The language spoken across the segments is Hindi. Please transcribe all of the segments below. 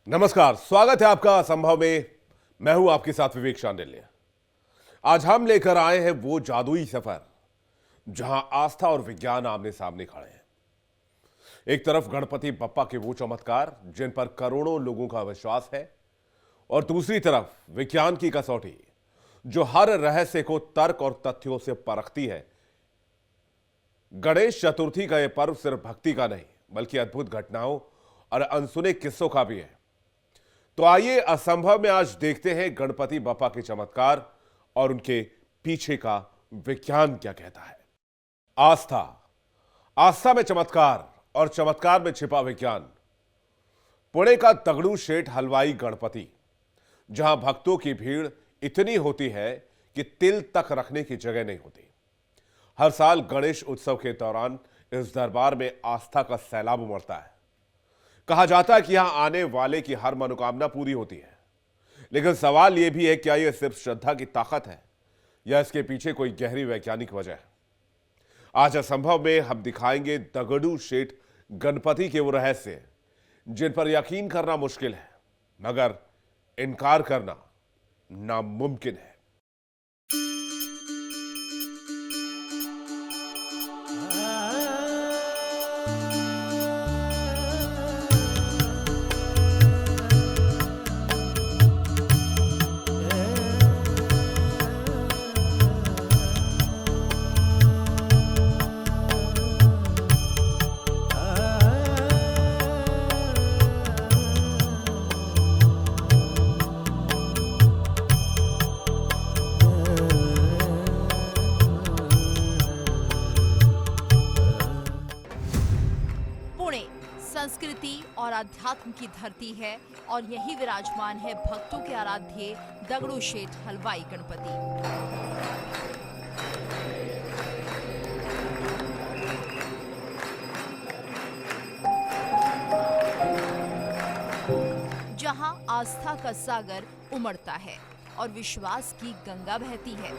नमस्कार, स्वागत है आपका असंभव में। मैं हूं आपके साथ विवेक शांडिल्य। आज हम लेकर आए हैं वो जादुई सफर जहां आस्था और विज्ञान आमने सामने खड़े हैं। एक तरफ गणपति बप्पा के वो चमत्कार जिन पर करोड़ों लोगों का विश्वास है, और दूसरी तरफ विज्ञान की कसौटी जो हर रहस्य को तर्क और तथ्यों से परखती है। गणेश चतुर्थी का यह पर्व सिर्फ भक्ति का नहीं बल्कि अद्भुत घटनाओं और अनसुने किस्सों का भी है। तो आइए असंभव में आज देखते हैं गणपति बप्पा के चमत्कार और उनके पीछे का विज्ञान क्या कहता है। आस्था में चमत्कार और चमत्कार में छिपा विज्ञान। पुणे का दगड़ू शेठ हलवाई गणपति, जहां भक्तों की भीड़ इतनी होती है कि तिल तक रखने की जगह नहीं होती। हर साल गणेश उत्सव के दौरान इस दरबार में आस्था का सैलाब उमड़ता है। कहा जाता है कि यहां आने वाले की हर मनोकामना पूरी होती है। लेकिन सवाल यह भी है, क्या यह सिर्फ श्रद्धा की ताकत है या इसके पीछे कोई गहरी वैज्ञानिक वजह है। आज असंभव में हम दिखाएंगे दगड़ू शेठ गणपति के वो रहस्य जिन पर यकीन करना मुश्किल है मगर इनकार करना नामुमकिन है। पुणे संस्कृति और अध्यात्म की धरती है और यही विराजमान है भक्तों के आराध्य दगड़ू शेठ हलवाई गणपति। जहां आस्था का सागर उमड़ता है और विश्वास की गंगा बहती है।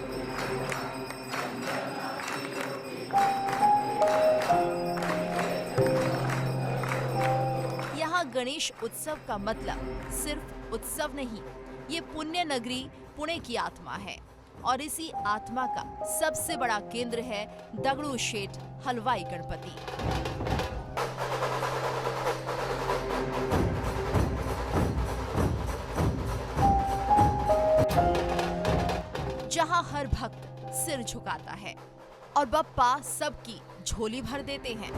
गणेश उत्सव का मतलब सिर्फ उत्सव नहीं, ये पुण्य नगरी पुणे की आत्मा है और इसी आत्मा का सबसे बड़ा केंद्र है दगड़ू शेठ हलवाई गणपति। जहां हर भक्त सिर झुकाता है और बप्पा सबकी झोली भर देते हैं।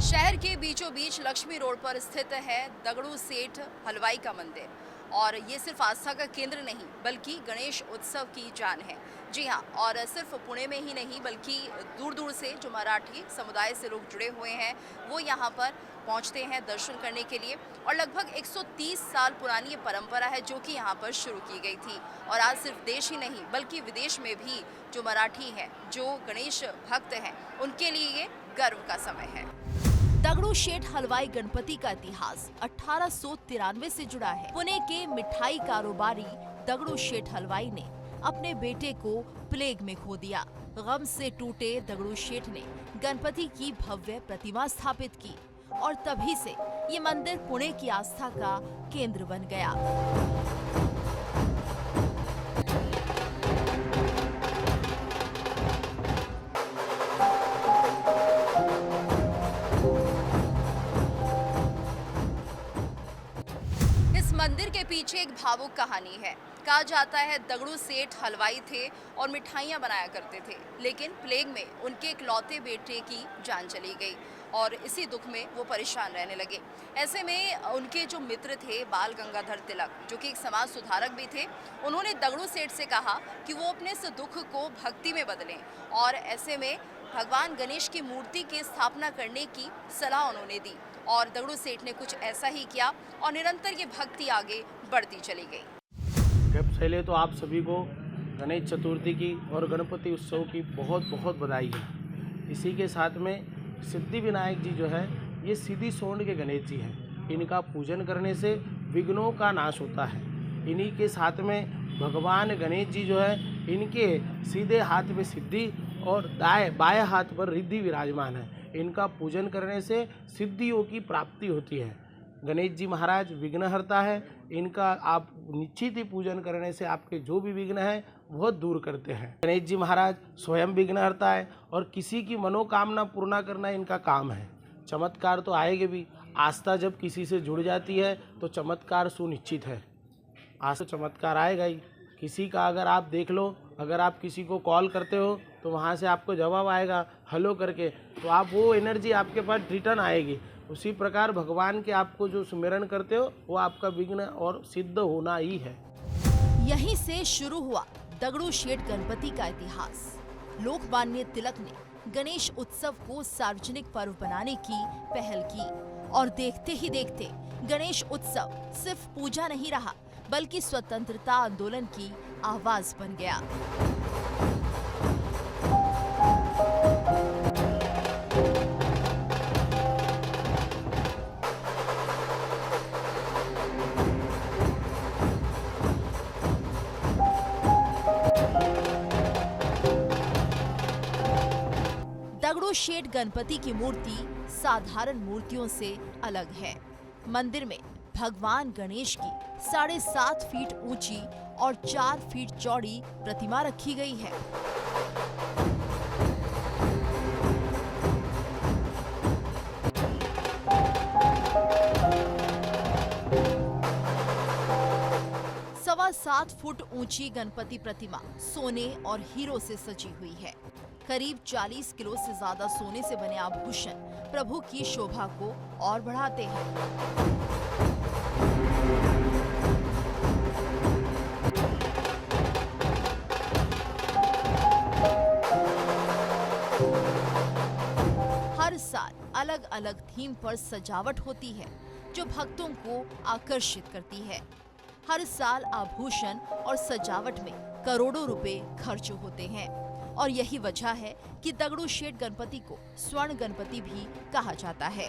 शहर के बीचों बीच लक्ष्मी रोड पर स्थित है दगड़ू सेठ हलवाई का मंदिर, और ये सिर्फ आस्था का केंद्र नहीं बल्कि गणेश उत्सव की जान है। जी हाँ, और सिर्फ पुणे में ही नहीं बल्कि दूर दूर से जो मराठी समुदाय से लोग जुड़े हुए हैं वो यहाँ पर पहुँचते हैं दर्शन करने के लिए। और लगभग 130 साल पुरानी ये परंपरा है जो कि यहाँ पर शुरू की गई थी, और आज सिर्फ देश ही नहीं बल्कि विदेश में भी जो मराठी हैं, जो गणेश भक्त हैं, उनके लिए ये गर्व का समय है। दगड़ू शेठ हलवाई गणपति का इतिहास 1893 से जुड़ा है। पुणे के मिठाई कारोबारी दगड़ू शेठ हलवाई ने अपने बेटे को प्लेग में खो दिया। गम से टूटे दगड़ू शेठ ने गणपति की भव्य प्रतिमा स्थापित की और तभी से ये मंदिर पुणे की आस्था का केंद्र बन गया। मंदिर के पीछे एक भावुक कहानी है। कहा जाता है दगड़ू सेठ हलवाई थे और मिठाइयाँ बनाया करते थे, लेकिन प्लेग में उनके इकलौते बेटे की जान चली गई और इसी दुख में वो परेशान रहने लगे। ऐसे में उनके जो मित्र थे बाल गंगाधर तिलक, जो कि एक समाज सुधारक भी थे, उन्होंने दगड़ू सेठ से कहा कि वो अपने इस दुख को भक्ति में बदलें, और ऐसे में भगवान गणेश की मूर्ति की स्थापना करने की सलाह उन्होंने दी। और दगड़ू सेठ ने कुछ ऐसा ही किया और निरंतर ये भक्ति आगे बढ़ती चली गई। पहले तो आप सभी को गणेश चतुर्थी की और गणपति उत्सव की बहुत बहुत बधाई है। इसी के साथ में सिद्धि विनायक जी जो है ये सीधी सोंड के गणेश जी हैं। इनका पूजन करने से विघ्नों का नाश होता है। इन्हीं के साथ में भगवान गणेश जी जो है, इनके सीधे हाथ में सिद्धि और बाएं हाथ पर रिद्धि विराजमान है। इनका पूजन करने से सिद्धियों की प्राप्ति होती है। गणेश जी महाराज विघ्नहर्ता है। इनका आप निश्चित ही पूजन करने से आपके जो भी विघ्न है वह दूर करते हैं। गणेश जी महाराज स्वयं विघ्नहर्ता है और किसी की मनोकामना पूर्ण करना इनका काम है। चमत्कार तो आएंगे भी। आस्था जब किसी से जुड़ जाती है तो चमत्कार सुनिश्चित है। आज तो चमत्कार आएगा ही। किसी का अगर आप देख लो, अगर आप किसी को कॉल करते हो तो वहाँ से आपको जवाब आएगा हेलो करके, तो आप वो एनर्जी आपके पास रिटर्न आएगी। उसी प्रकार भगवान के आपको जो सुमिरन करते हो वो आपका विघ्न और सिद्ध होना ही है। यहीं से शुरू हुआ दगड़ू शेठ गणपति का इतिहास। लोकमान्य तिलक ने गणेश उत्सव को सार्वजनिक पर्व बनाने की पहल की और देखते ही देखते गणेश उत्सव सिर्फ पूजा नहीं रहा, बल्कि स्वतंत्रता आंदोलन की आवाज बन गया। दगड़ू शेठ गणपति की मूर्ति साधारण मूर्तियों से अलग है। मंदिर में भगवान गणेश की 7.5 फीट ऊंची और 4 फीट चौड़ी प्रतिमा रखी गई है। सवा 7 फुट ऊंची गणपति प्रतिमा सोने और हीरो से सजी हुई है। करीब 40 किलो से ज्यादा सोने से बने आभूषण प्रभु की शोभा को और बढ़ाते हैं। हर साल अलग अलग थीम पर सजावट होती है जो भक्तों को आकर्षित करती है। हर साल आभूषण और सजावट में करोड़ों रुपए खर्च होते हैं और यही वजह है कि दगड़ू शेठ गणपति को स्वर्ण गणपति भी कहा जाता है।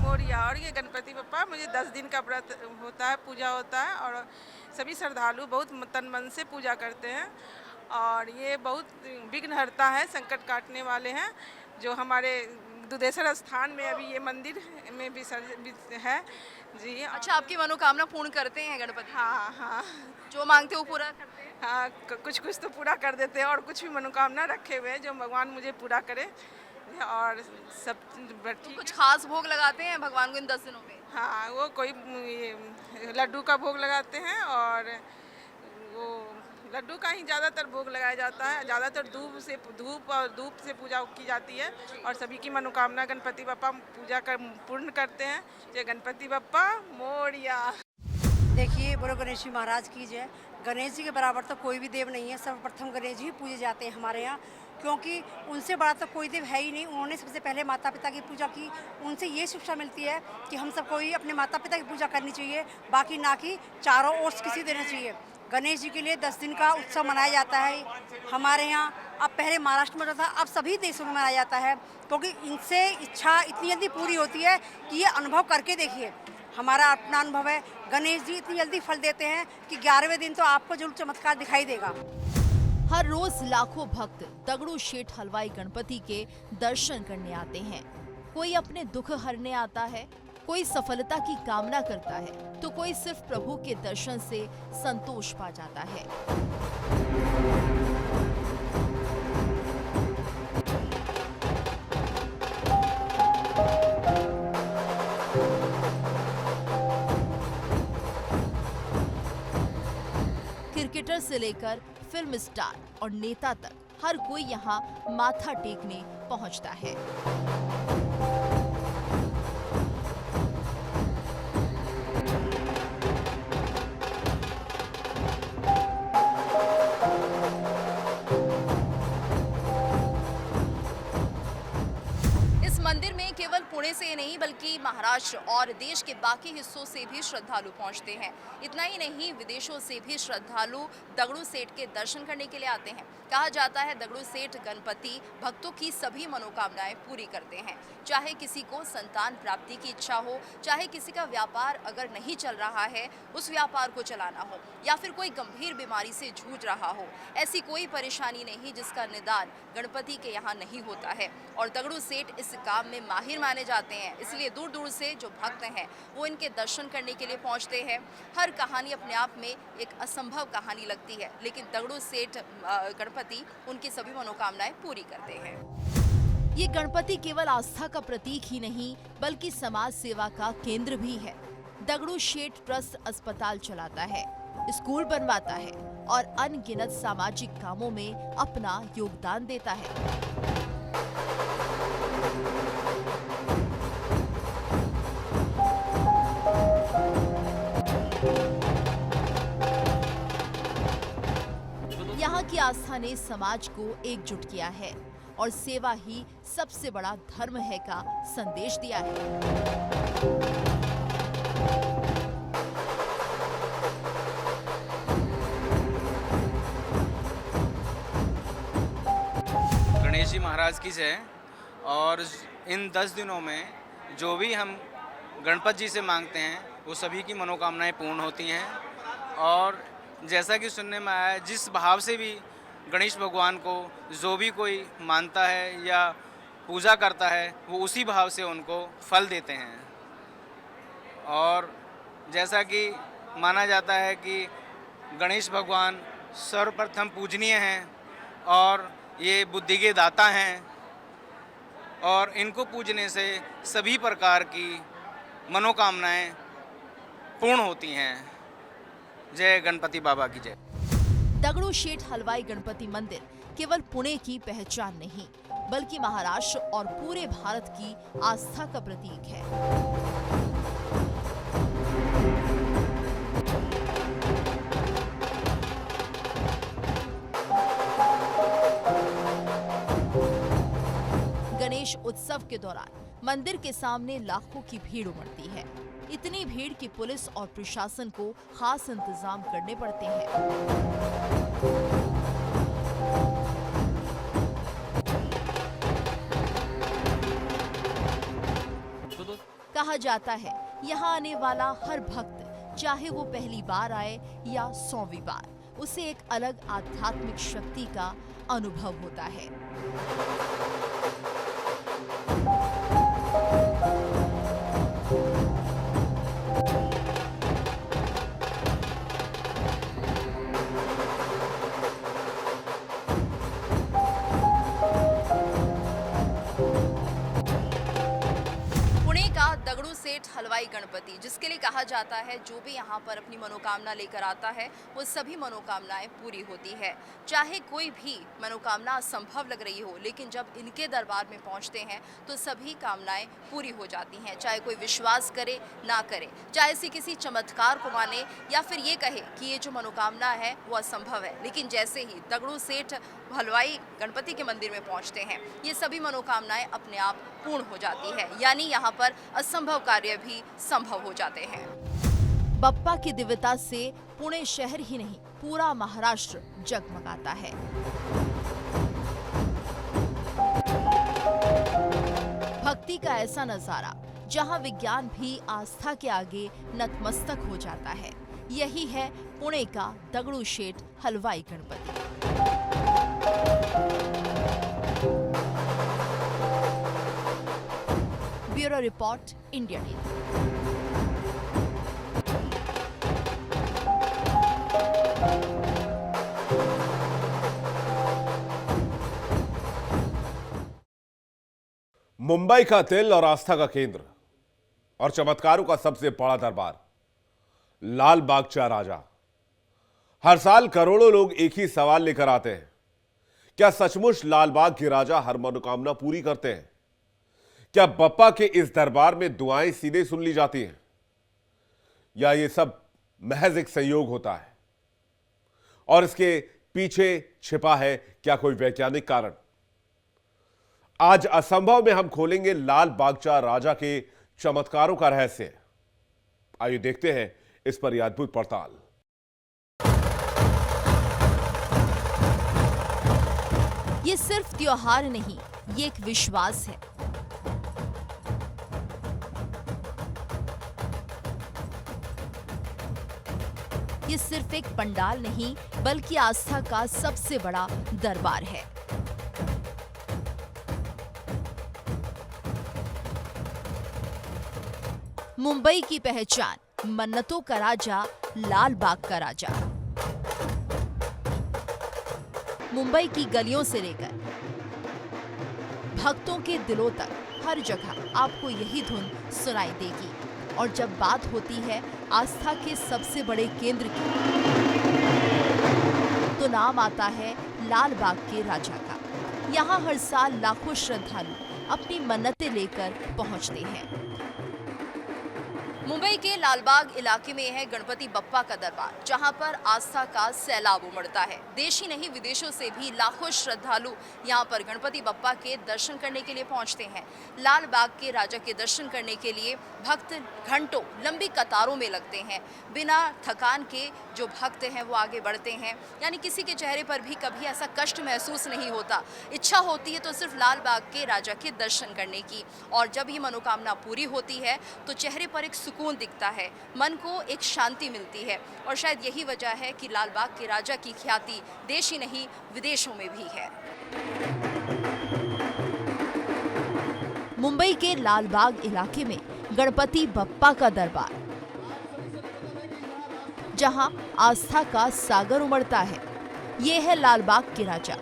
और ये गणपति बप्पा मुझे 10 दिन का व्रत होता है, पूजा होता है और सभी श्रद्धालु बहुत तन मन से पूजा करते हैं। और ये बहुत विघ्नहर्ता है, संकट काटने वाले हैं। जो हमारे दुधेश्वर स्थान में अभी ये मंदिर में विसर्जित है जी। अच्छा, आपकी मनोकामना पूर्ण करते हैं गणपति? हाँ हाँ, जो मांगते हो पूरा करते हैं? हाँ, कुछ कुछ तो पूरा कर देते हैं और कुछ भी मनोकामना रखे हुए हैं जो भगवान मुझे पूरा करे और सब ठीक। कुछ खास भोग लगाते हैं भगवान को इन 10 दिनों में? हाँ, वो कोई लड्डू का भोग लगाते हैं और वो लड्डू का ही ज़्यादातर भोग लगाया जाता है। ज़्यादातर धूप से पूजा की जाती है और सभी की मनोकामना गणपति बप्पा पूजा कर पूर्ण करते हैं। जय गणपति बप्पा मोरिया। देखिए, बोलो गणेश जी महाराज की जय। गणेश जी के बराबर तो कोई भी देव नहीं है। सर्वप्रथम गणेश जी पूजे जाते हैं हमारे यहाँ, क्योंकि उनसे बड़ा तो कोई देव है ही नहीं। उन्होंने सबसे पहले माता पिता की पूजा की। उनसे ये शिक्षा मिलती है कि हम सबको ही अपने माता पिता की पूजा करनी चाहिए, बाकी ना कि चारों ओर से किसी देना चाहिए। गणेश जी के लिए 10 दिन का उत्सव मनाया जाता है हमारे यहाँ। अब पहले महाराष्ट्र में होता था, अब सभी देशों में मनाया जाता है, क्योंकि इनसे इच्छा इतनी जल्दी पूरी होती है कि ये अनुभव करके देखिए। हमारा अपना अनुभव है, गणेश जी इतनी जल्दी फल देते हैं कि 11वें दिन तो आपको जरूर चमत्कार दिखाई देगा। हर रोज लाखों भक्त दगड़ू शेठ हलवाई गणपति के दर्शन करने आते हैं। कोई अपने दुख हरने आता है, कोई सफलता की कामना करता है, तो कोई सिर्फ प्रभु के दर्शन से संतोष पा जाता है। क्रिकेटर से लेकर फिल्म स्टार और नेता तक हर कोई यहाँ माथा टेकने पहुँचता है। पुणे से ही नहीं बल्कि महाराष्ट्र और देश के बाकी हिस्सों से भी श्रद्धालु पहुंचते हैं। इतना ही नहीं, विदेशों से भी श्रद्धालु दगड़ू सेठ के दर्शन करने के लिए आते हैं। कहा जाता है दगड़ू सेठ गणपति भक्तों की सभी मनोकामनाएं पूरी करते हैं। चाहे किसी को संतान प्राप्ति की इच्छा हो, चाहे किसी का व्यापार अगर नहीं चल रहा है, उस व्यापार को चलाना हो, या फिर कोई गंभीर बीमारी से जूझ रहा हो, ऐसी कोई परेशानी नहीं जिसका निदान गणपति के यहाँ नहीं होता है। और दगड़ू सेठ इस काम में माहिर माने जाते हैं, इसलिए दूर दूर से जो भक्त हैं वो इनके दर्शन करने के लिए पहुँचते हैं। हर कहानी अपने आप में एक असंभव कहानी लगती है, लेकिन दगड़ू सेठ गणपति उनकी सभी मनोकामनाएं पूरी करते हैं। ये गणपति केवल आस्था का प्रतीक ही नहीं बल्कि समाज सेवा का केंद्र भी है। दगड़ू सेठ ट्रस्ट अस्पताल चलाता है, स्कूल बनवाता है और अनगिनत सामाजिक कामों में अपना योगदान देता है। यहाँ की आस्था ने समाज को एकजुट किया है और सेवा ही सबसे बड़ा धर्म है का संदेश दिया है। गणेश जी महाराज की जय। और इन 10 दिनों में जो भी हम गणपति जी से मांगते हैं वो सभी की मनोकामनाएं पूर्ण होती हैं। और जैसा कि सुनने में आया, जिस भाव से भी गणेश भगवान को जो भी कोई मानता है या पूजा करता है वो उसी भाव से उनको फल देते हैं। और जैसा कि माना जाता है कि गणेश भगवान सर्वप्रथम पूजनीय हैं और ये बुद्धि के दाता हैं और इनको पूजने से सभी प्रकार की मनोकामनाएं पूर्ण होती हैं। जय गणपति बाबा की जय। दगड़ू सेठ हलवाई गणपति मंदिर केवल पुणे की पहचान नहीं बल्कि महाराष्ट्र और पूरे भारत की आस्था का प्रतीक है। गणेश उत्सव के दौरान मंदिर के सामने लाखों की भीड़ उमड़ती है। इतनी भीड़ कि पुलिस और प्रशासन को खास इंतजाम करने पड़ते हैं। कहा जाता है यहाँ आने वाला हर भक्त, चाहे वो पहली बार आए या 100वीं बार, उसे एक अलग आध्यात्मिक शक्ति का अनुभव होता है। दगड़ू सेठ हलवाई गणपति, जिसके लिए कहा जाता है जो भी यहाँ पर अपनी मनोकामना लेकर आता है वो सभी मनोकामनाएं पूरी होती है। चाहे कोई भी मनोकामना असंभव लग रही हो, लेकिन जब इनके दरबार में पहुँचते हैं तो सभी कामनाएं पूरी हो जाती हैं। चाहे कोई विश्वास करे ना करे, चाहे इसी किसी चमत्कार को माने या फिर ये कहे कि ये जो मनोकामना है वो असंभव है, लेकिन जैसे ही दगड़ू सेठ हलवाई गणपति के मंदिर में पहुँचते हैं ये सभी मनोकामनाएं अपने आप पूर्ण हो जाती है। यानी यहाँ पर असंभव कार्य भी संभव हो जाते हैं। बप्पा की दिव्यता से पुणे शहर ही नहीं पूरा महाराष्ट्र जगमगाता है। भक्ति का ऐसा नजारा जहां विज्ञान भी आस्था के आगे नतमस्तक हो जाता है, यही है पुणे का दगड़ू सेठ हलवाई Ganpati. Bureau report, India TV. Mumbai का दिल और आस्था का केंद्र और चमत्कारों का सबसे बड़ा दरबार, लाल बागचा राजा। हर साल करोड़ों लोग एक ही सवाल लेकर आते हैं, क्या सचमुच लाल बाग के राजा हर मनोकामना पूरी करते हैं? क्या बप्पा के इस दरबार में दुआएं सीधे सुन ली जाती हैं, या ये सब महज एक संयोग होता है और इसके पीछे छिपा है क्या कोई वैज्ञानिक कारण? आज असंभव में हम खोलेंगे लाल बागचा राजा के चमत्कारों का रहस्य। आइए देखते हैं इस पर यह अद्भुत पड़ताल। ये सिर्फ त्योहार नहीं, ये एक विश्वास है। ये सिर्फ एक पंडाल नहीं, बल्कि आस्था का सबसे बड़ा दरबार है। मुंबई की पहचान, मन्नतों का राजा, लाल बाग का राजा। मुंबई की गलियों से लेकर भक्तों के दिलों तक हर जगह आपको यही धुन सुनाई देगी। और जब बात होती है आस्था के सबसे बड़े केंद्र की, तो नाम आता है लाल बाग के राजा का। यहाँ हर साल लाखों श्रद्धालु अपनी मन्नतें लेकर पहुंचते हैं। मुंबई के लालबाग इलाके में है गणपति बप्पा का दरबार, जहां पर आस्था का सैलाब उमड़ता है। देश ही नहीं, विदेशों से भी लाखों श्रद्धालु यहां पर गणपति बप्पा के दर्शन करने के लिए पहुंचते हैं। लाल बाग के राजा के दर्शन करने के लिए भक्त घंटों लंबी कतारों में लगते हैं। बिना थकान के जो भक्त हैं वो आगे बढ़ते हैं, यानी किसी के चेहरे पर भी कभी ऐसा कष्ट महसूस नहीं होता। इच्छा होती है तो सिर्फ लाल बाग के राजा के दर्शन करने की, और जब ये मनोकामना पूरी होती है तो चेहरे पर एक सुकून दिखता है, मन को एक शांति मिलती है। और शायद यही वजह है कि लाल बाग के राजा की ख्याति देश ही नहीं, विदेशों में भी है। मुंबई के लाल बाग इलाके में गणपति बप्पा का दरबार, जहां आस्था का सागर उमड़ता है। ये है लाल बाग के राजा।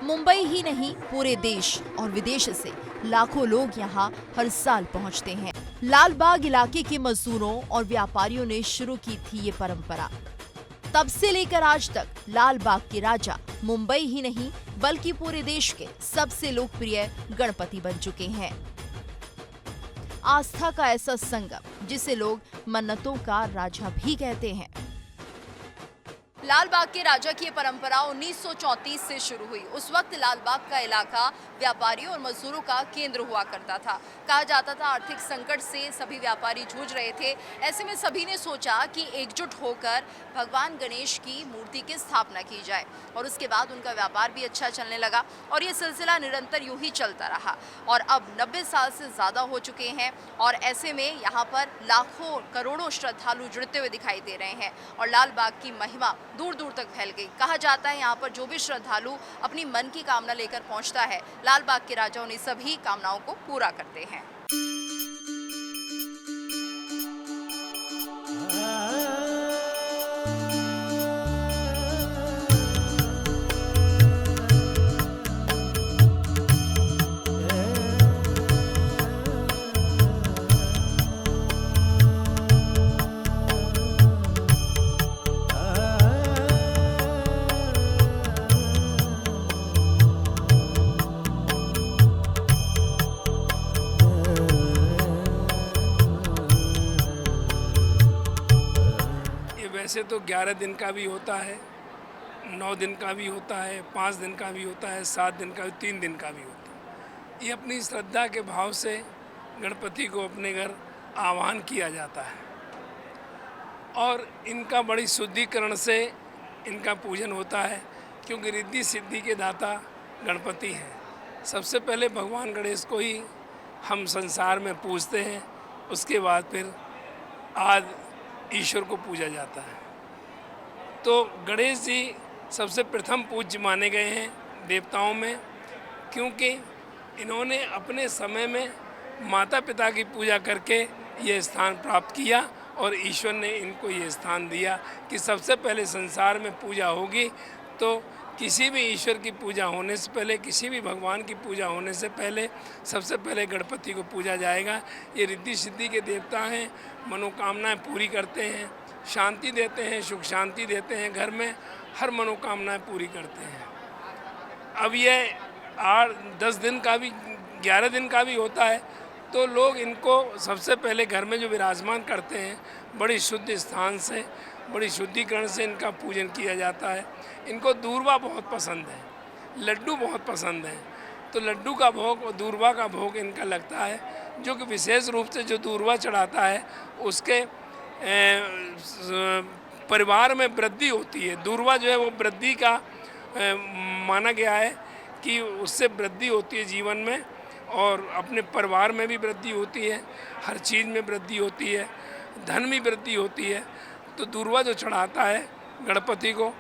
मुंबई ही नहीं, पूरे देश और विदेश से लाखों लोग यहाँ हर साल पहुँचते हैं। लाल बाग इलाके के मजदूरों और व्यापारियों ने शुरू की थी ये परंपरा। तब से लेकर आज तक लाल बाग के राजा मुंबई ही नहीं, बल्कि पूरे देश के सबसे लोकप्रिय गणपति बन चुके हैं। आस्था का ऐसा संगम जिसे लोग मन्नतों का राजा भी कहते हैं। लाल बाग के राजा की परंपरा 1934 से शुरू हुई। उस वक्त लाल बाग का इलाका व्यापारियों और मजदूरों का केंद्र हुआ करता था। कहा जाता था आर्थिक संकट से सभी व्यापारी जूझ रहे थे। ऐसे में सभी ने सोचा कि एकजुट होकर भगवान गणेश की मूर्ति की स्थापना की जाए, और उसके बाद उनका व्यापार भी अच्छा चलने लगा। और ये सिलसिला निरंतर यूं ही चलता रहा, और अब 90 साल से ज़्यादा हो चुके हैं। और ऐसे में यहाँ पर लाखों करोड़ों श्रद्धालु जुड़ते हुए दिखाई दे रहे हैं, और लाल बाग की महिमा दूर दूर तक फैल गई। कहा जाता है यहाँ पर जो भी श्रद्धालु अपनी मन की कामना लेकर पहुँचता है, लाल बाग के राजा उन्हें सभी कामनाओं को पूरा करते हैं। वैसे तो 11 दिन का भी होता है, 9 दिन का भी होता है, 5 दिन का भी होता है, 7 दिन का भी, 3 दिन का भी होता है। ये अपनी श्रद्धा के भाव से गणपति को अपने घर आह्वान किया जाता है, और इनका बड़ी शुद्धिकरण से इनका पूजन होता है, क्योंकि रिद्धि सिद्धि के दाता गणपति हैं। सबसे पहले भगवान गणेश को ही हम संसार में पूजते हैं, उसके बाद फिर आदि ईश्वर को पूजा जाता है। तो गणेश जी सबसे प्रथम पूज्य माने गए हैं देवताओं में, क्योंकि इन्होंने अपने समय में माता पिता की पूजा करके ये स्थान प्राप्त किया, और ईश्वर ने इनको ये स्थान दिया कि सबसे पहले संसार में पूजा होगी। तो किसी भी ईश्वर की पूजा होने से पहले, किसी भी भगवान की पूजा होने से पहले सबसे पहले गणपति को पूजा जाएगा। ये रिद्धि सिद्धि के देवता हैं, मनोकामनाएं पूरी करते हैं, शांति देते हैं, सुख शांति देते हैं, घर में हर मनोकामनाएं पूरी करते हैं। अब ये 8-10 दिन का भी 11 दिन का भी होता है, तो लोग इनको सबसे पहले घर में जो विराजमान करते हैं, बड़ी शुद्ध स्थान से, बड़ी शुद्धिकरण से इनका पूजन किया जाता है। इनको दूर्वा बहुत पसंद है, लड्डू बहुत पसंद हैं, तो लड्डू का भोग और दूर्वा का भोग इनका लगता है, जो कि विशेष रूप से जो दूर्वा चढ़ाता है उसके परिवार में वृद्धि होती है। दूर्वा जो है वो वृद्धि का माना गया है कि उससे वृद्धि होती है जीवन में, और अपने परिवार में भी वृद्धि होती है, हर चीज़ में वृद्धि होती है, धन में वृद्धि होती है। तो दूर्वा जो चढ़ाता है गणपति को,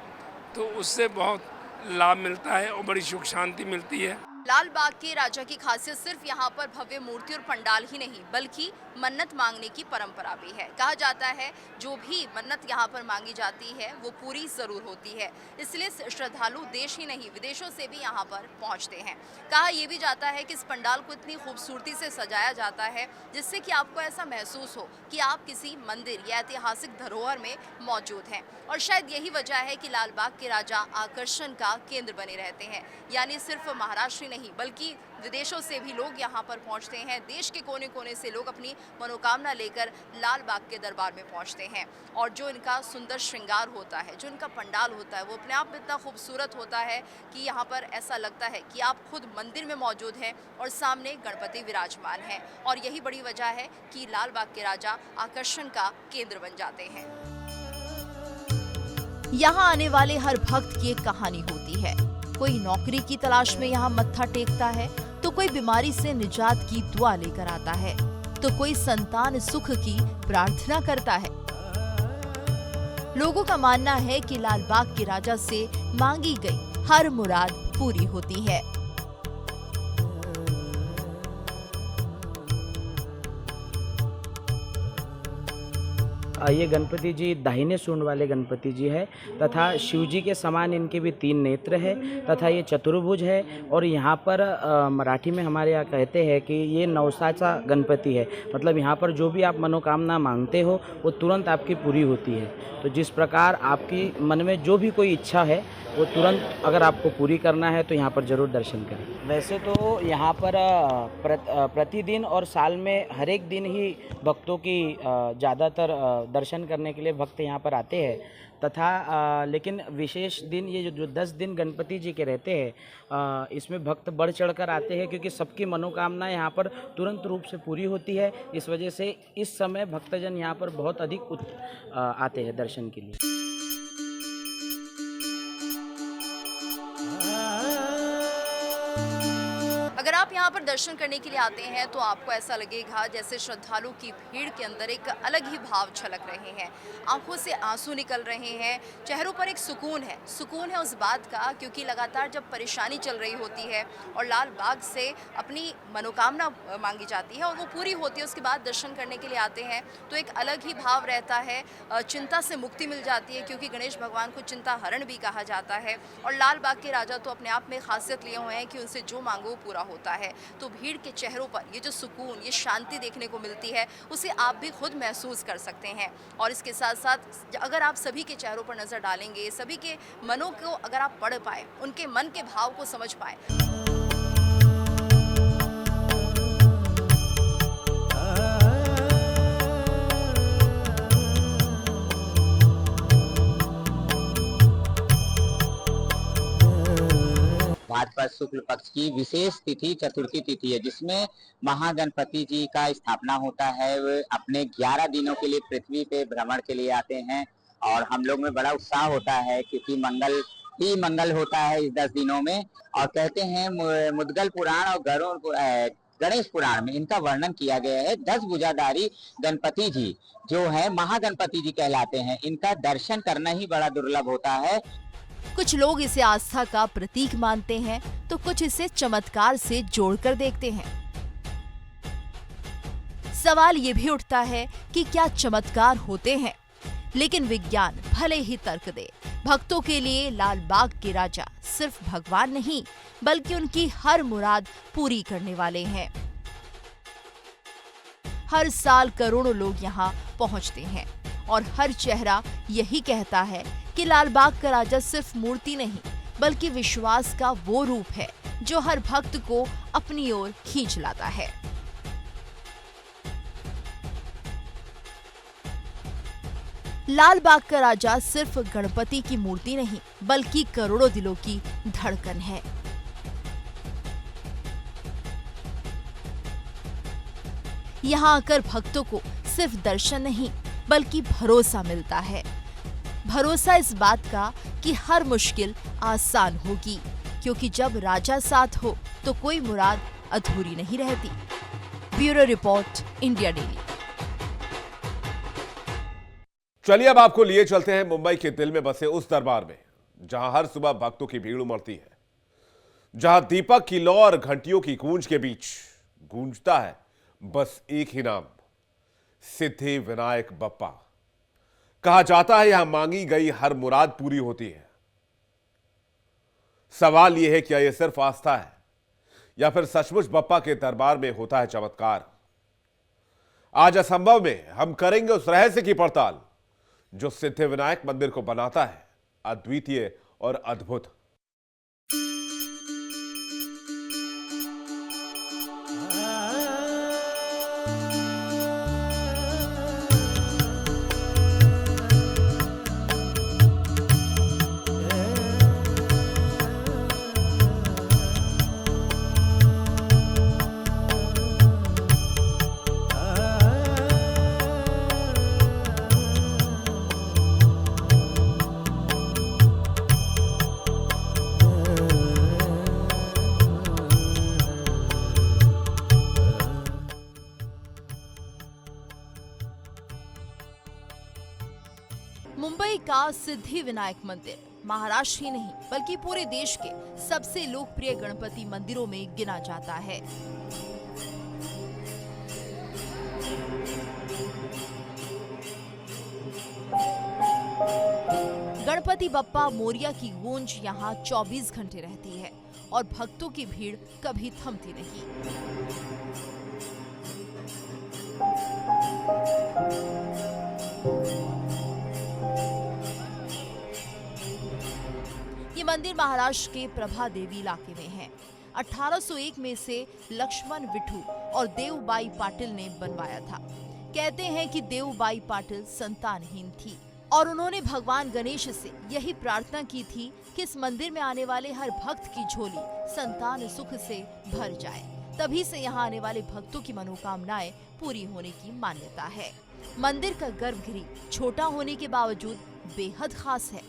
तो उससे बहुत लाभ मिलता है और बड़ी सुख शांति मिलती है। लाल बाग के राजा की खासियत सिर्फ यहाँ पर भव्य मूर्ति और पंडाल ही नहीं, बल्कि मन्नत मांगने की परंपरा भी है। कहा जाता है जो भी मन्नत यहाँ पर मांगी जाती है वो पूरी जरूर होती है, इसलिए श्रद्धालु देश ही नहीं विदेशों से भी यहाँ पर पहुँचते हैं। कहा यह भी जाता है कि इस पंडाल को इतनी खूबसूरती से सजाया जाता है जिससे कि आपको ऐसा महसूस हो कि आप किसी मंदिर या ऐतिहासिक धरोहर में मौजूद हैं। और शायद यही वजह है कि लाल बाग के राजा आकर्षण का केंद्र बने रहते हैं, यानी सिर्फ महाराष्ट्र नहीं बल्कि विदेशों से भी लोग यहाँ पर पहुँचते हैं। देश के कोने कोने से लोग अपनी मनोकामना लेकर लाल बाग के दरबार में पहुँचते हैं। और जो इनका सुंदर श्रृंगार होता है, जो इनका पंडाल होता है, वो अपने आप में इतना खूबसूरत होता है कि यहाँ पर ऐसा लगता है कि आप खुद मंदिर में मौजूद हैं और सामने गणपति विराजमान हैं। और यही बड़ी वजह है कि लाल बाग के राजा आकर्षण का केंद्र बन जाते हैं। यहाँ आने वाले हर भक्त की एक कहानी होती है। कोई नौकरी की तलाश में यहाँ मत्था टेकता है, तो कोई बीमारी से निजात की दुआ लेकर आता है, तो कोई संतान सुख की प्रार्थना करता है। लोगों का मानना है कि लाल बाग के राजा से मांगी गई हर मुराद पूरी होती है। ये गणपति जी दाहिने सूंड वाले गणपति जी है तथा शिव जी के समान इनके भी 3 नेत्र है तथा ये चतुर्भुज है। और यहाँ पर मराठी में हमारे यहाँ कहते हैं कि ये नवसाचा गणपति है, मतलब यहाँ पर जो भी आप मनोकामना मांगते हो वो तुरंत आपकी पूरी होती है। तो जिस प्रकार आपकी मन में जो भी कोई इच्छा है वो तुरंत अगर आपको पूरी करना है तो यहाँ पर ज़रूर दर्शन करें। वैसे तो यहाँ पर प्रतिदिन और साल में हर एक दिन ही भक्तों की ज़्यादातर दर्शन करने के लिए भक्त यहाँ पर आते हैं तथा लेकिन विशेष दिन ये जो 10 दिन गणपति जी के रहते हैं इसमें भक्त बढ़ चढ़कर आते हैं, क्योंकि सबकी मनोकामना यहाँ पर तुरंत रूप से पूरी होती है। इस वजह से इस समय भक्तजन यहाँ पर बहुत अधिक आते हैं दर्शन के लिए। अगर आप यहाँ पर दर्शन करने के लिए आते हैं तो आपको ऐसा लगेगा जैसे श्रद्धालु की भीड़ के अंदर एक अलग ही भाव झलक रहे हैं, आंखों से आंसू निकल रहे हैं, चेहरों पर एक सुकून है उस बात का, क्योंकि लगातार जब परेशानी चल रही होती है और लाल बाग से अपनी मनोकामना मांगी जाती है और वो पूरी होती है, उसके बाद दर्शन करने के लिए आते हैं तो एक अलग ही भाव रहता है। चिंता से मुक्ति मिल जाती है, क्योंकि गणेश भगवान को चिंता हरण भी कहा जाता है। और लाल बाग के राजा तो अपने आप में खासियत लिए हुए हैं कि उनसे जो मांगो वो पूरा होता है। तो भीड़ के चेहरों पर ये जो सुकून, ये शांति देखने को मिलती है, उसे आप भी खुद महसूस कर सकते हैं। और इसके साथ साथ अगर आप सभी के चेहरों पर नजर डालेंगे, सभी के मनों को अगर आप पढ़ पाए, उनके मन के भाव को समझ पाए, भाद्रपद शुक्ल पक्ष की विशेष तिथि चतुर्थी तिथि है, जिसमें महागणपति जी का स्थापना होता है। वे अपने 11 दिनों के लिए पृथ्वी पे भ्रमण के लिए आते हैं और हम लोग में बड़ा उत्साह होता है, क्योंकि मंगल ही मंगल होता है इस 10 दिनों में। और कहते हैं मुद्गल पुराण और गणेश पुराण में इनका वर्णन किया गया है। 10 भुजाधारी गणपति जी जो है महागणपति जी कहलाते हैं। इनका दर्शन करना ही बड़ा दुर्लभ होता है। कुछ लोग इसे आस्था का प्रतीक मानते हैं तो कुछ इसे चमत्कार से जोड़कर देखते हैं। सवाल ये भी उठता है कि क्या चमत्कार होते हैं? लेकिन विज्ञान भले ही तर्क दे, भक्तों के लिए लाल बाग के राजा सिर्फ भगवान नहीं बल्कि उनकी हर मुराद पूरी करने वाले हैं। हर साल करोड़ों लोग यहाँ पहुँचते हैं और हर चेहरा यही कहता है कि लाल बाग का राजा सिर्फ मूर्ति नहीं बल्कि विश्वास का वो रूप है जो हर भक्त को अपनी ओर खींच लाता है। लाल बाग का राजा सिर्फ गणपति की मूर्ति नहीं बल्कि करोड़ों दिलों की धड़कन है। यहाँ आकर भक्तों को सिर्फ दर्शन नहीं बल्कि भरोसा मिलता है। भरोसा इस बात का कि हर मुश्किल आसान होगी, क्योंकि जब राजा साथ हो तो कोई मुराद अधूरी नहीं रहती। Bureau report, India daily. चलिए अब आपको लिए चलते हैं मुंबई के दिल में बसे उस दरबार में जहां हर सुबह भक्तों की भीड़ उमड़ती है, जहां दीपक की लौ और घंटियों की गूंज के बीच गूंजता है बस एक ही नाम, सिद्धि विनायक बप्पा। कहा जाता है यहां मांगी गई हर मुराद पूरी होती है। सवाल यह है क्या यह सिर्फ आस्था है या फिर सचमुच बप्पा के दरबार में होता है चमत्कार। आज असंभव में हम करेंगे उस रहस्य की पड़ताल जो सिद्धि विनायक मंदिर को बनाता है अद्वितीय और अद्भुत। मुंबई का सिद्धि विनायक मंदिर महाराष्ट्र ही नहीं बल्कि पूरे देश के सबसे लोकप्रिय गणपति मंदिरों में गिना जाता है। गणपति बप्पा मोरिया की गूंज यहाँ 24 घंटे रहती है और भक्तों की भीड़ कभी थमती नहीं। ये मंदिर महाराष्ट्र के प्रभा देवी इलाके में है। 1801 में से लक्ष्मण विठू और देवबाई पाटिल ने बनवाया था। कहते हैं कि देवबाई पाटिल संतानहीन थी और उन्होंने भगवान गणेश से यही प्रार्थना की थी कि इस मंदिर में आने वाले हर भक्त की झोली संतान सुख से भर जाए। तभी से यहाँ आने वाले भक्तों की मनोकामनाएं पूरी होने की मान्यता है। मंदिर का गर्भगृह छोटा होने के बावजूद बेहद खास है।